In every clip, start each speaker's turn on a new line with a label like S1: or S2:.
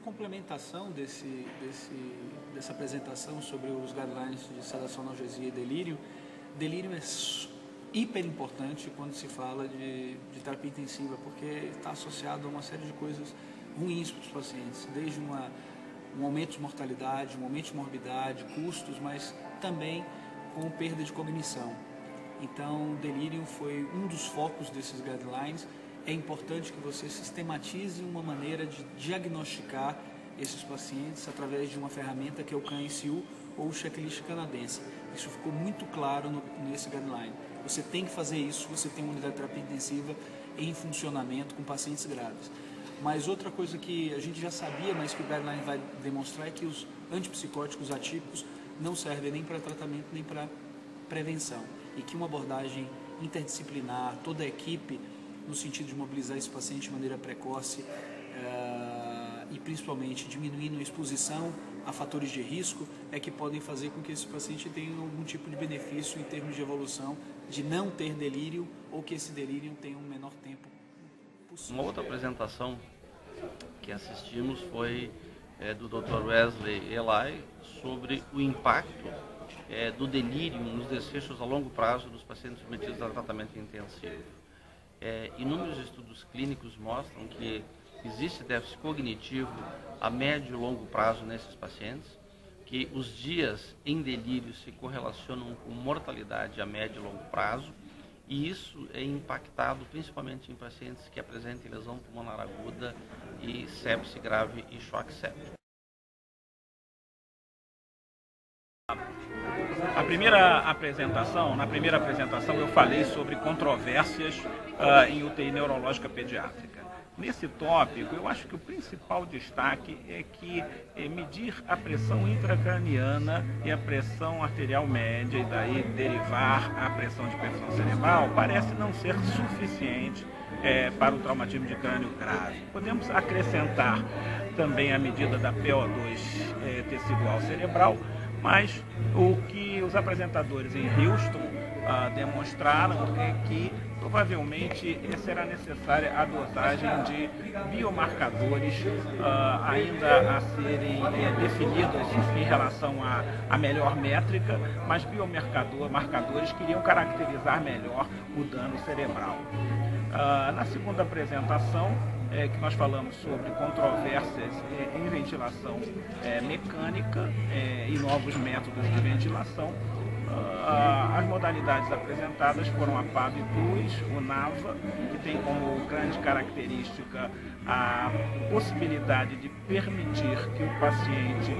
S1: complementação dessa apresentação sobre os guidelines de sedação, analgesia e delírio. Delírio é hiper importante quando se fala de terapia intensiva, porque está associado a uma série de coisas ruins para os pacientes, desde um aumento de mortalidade, um aumento de morbidade, custos, mas também com perda de cognição. Então, delírio foi um dos focos desses guidelines. É importante que você sistematize uma maneira de diagnosticar esses pacientes através de uma ferramenta que é o CAN-ICU ou o checklist canadense. Isso ficou muito claro nesse guideline. Você tem que fazer isso, você tem uma unidade de terapia intensiva em funcionamento com pacientes graves. Mas outra coisa que a gente já sabia, mas que o guideline vai demonstrar, é que os antipsicóticos atípicos não servem nem para tratamento nem para prevenção. E que uma abordagem interdisciplinar, toda a equipe, no sentido de mobilizar esse paciente de maneira precoce e principalmente diminuindo a exposição a fatores de risco, é que podem fazer com que esse paciente tenha algum tipo de benefício em termos de evolução, de não ter delírio ou que esse delírio tenha um menor tempo possível.
S2: Uma outra apresentação que assistimos foi do Dr. Wesley Eli sobre o impacto do delírio nos desfechos a longo prazo dos pacientes submetidos a tratamento intensivo. Inúmeros estudos clínicos mostram que existe déficit cognitivo a médio e longo prazo nesses pacientes, que os dias em delírio se correlacionam com mortalidade a médio e longo prazo, e isso é impactado principalmente em pacientes que apresentem lesão pulmonar aguda e sepse grave e choque séptico.
S3: Na primeira apresentação eu falei sobre controvérsias em UTI neurológica pediátrica. Nesse tópico, eu acho que o principal destaque é que medir a pressão intracraniana e a pressão arterial média e daí derivar a pressão de perfusão cerebral parece não ser suficiente para o traumatismo de crânio grave. Podemos acrescentar também a medida da PO2 tecidual cerebral, mas o que os apresentadores em Houston demonstraram é que provavelmente será necessária a dosagem de biomarcadores ainda a serem definidos em relação à melhor métrica, mas biomarcadores que iriam caracterizar melhor o dano cerebral. Na segunda apresentação, que nós falamos sobre controvérsias em ventilação mecânica e novos métodos de ventilação. As modalidades apresentadas foram a PAV Plus, o NAVA, que tem como grande característica a possibilidade de permitir que o paciente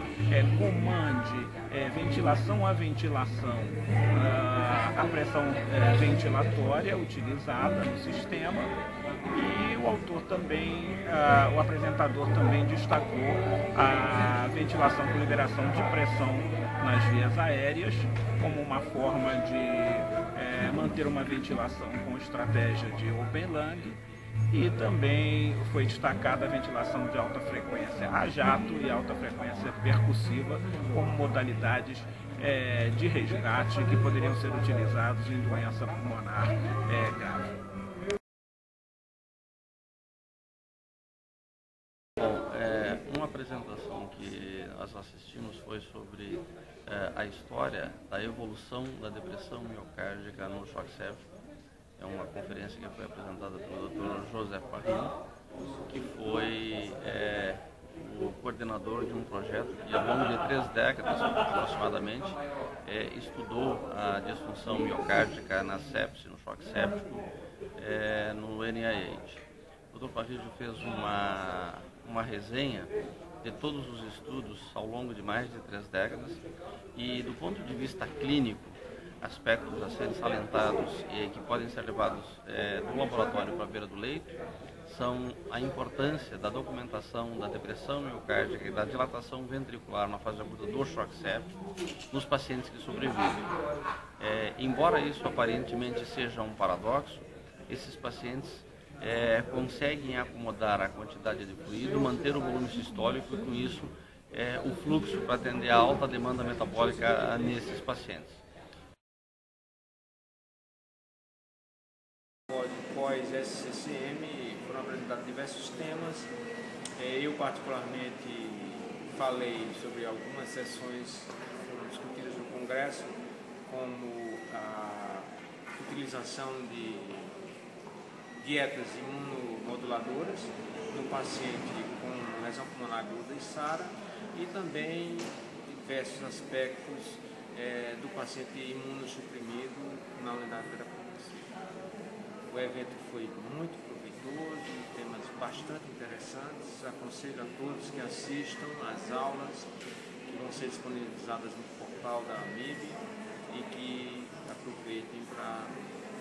S3: comande ventilação a ventilação a pressão ventilatória utilizada no sistema. E o autor também, o apresentador também destacou a ventilação com liberação de pressão nas vias aéreas como uma forma de manter uma ventilação com estratégia de open lung, e também foi destacada a ventilação de alta frequência a jato e alta frequência percussiva como modalidades de resgate que poderiam ser utilizados em doença pulmonar grave.
S2: Uma apresentação que nós assistimos foi sobre a história da evolução da depressão miocárdica no choque séptico. É uma conferência que foi apresentada pelo Dr. José Parrillo, que foi o coordenador de um projeto que ao longo de 3 décadas aproximadamente estudou a disfunção miocárdica na sepse, no choque séptico, no NIH. O Dr. Parrillo fez uma resenha de todos os estudos ao longo de mais de 3 décadas e, do ponto de vista clínico, aspectos a serem salientados e que podem ser levados do laboratório para a beira do leito são a importância da documentação da depressão miocárdica e da dilatação ventricular na fase aguda do choque séptico nos pacientes que sobrevivem. Embora isso aparentemente seja um paradoxo, esses pacientes conseguem acomodar a quantidade de fluido, manter o volume sistólico e, com isso, o fluxo para atender a alta demanda metabólica nesses pacientes.
S4: Pós-SCCM foram apresentados diversos temas Eu particularmente falei sobre algumas sessões que foram discutidas no Congresso, como a utilização de dietas imunomoduladoras no paciente com lesão pulmonar aguda e SARA, e também diversos aspectos do paciente imunossuprimido na unidade terapêutica. O evento foi muito proveitoso, temas bastante interessantes. Aconselho a todos que assistam às aulas que vão ser disponibilizadas no portal da AMIB e que aproveitem para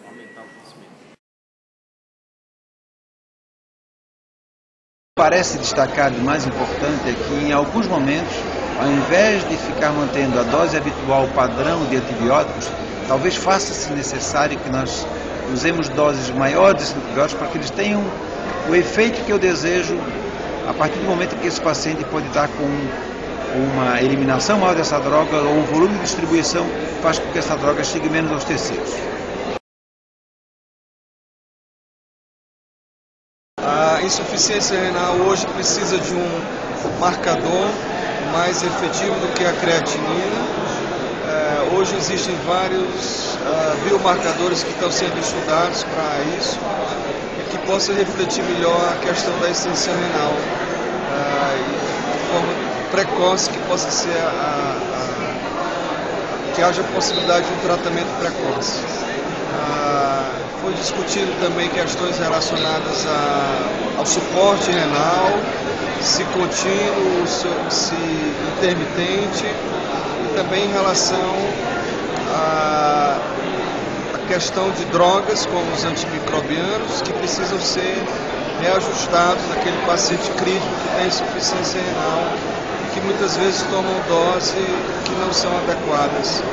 S4: aumentar o conhecimento.
S5: Parece destacar o mais importante é que em alguns momentos, ao invés de ficar mantendo a dose habitual padrão de antibióticos, talvez faça-se necessário que nós usemos doses maiores de antibióticos para que eles tenham o efeito que eu desejo a partir do momento que esse paciente pode dar com uma eliminação maior dessa droga ou um volume de distribuição faz com que essa droga chegue menos aos tecidos.
S6: A insuficiência renal hoje precisa de um marcador mais efetivo do que a creatinina. Hoje existem vários biomarcadores que estão sendo estudados para isso e que possam refletir melhor a questão da insuficiência renal de forma precoce, que possa ser que haja possibilidade de um tratamento precoce. Foi discutido também questões relacionadas ao suporte renal, se contínuo, se intermitente, e também em relação à questão de drogas, como os antimicrobianos, que precisam ser reajustados naquele paciente crítico que tem insuficiência renal e que muitas vezes tomam doses que não são adequadas.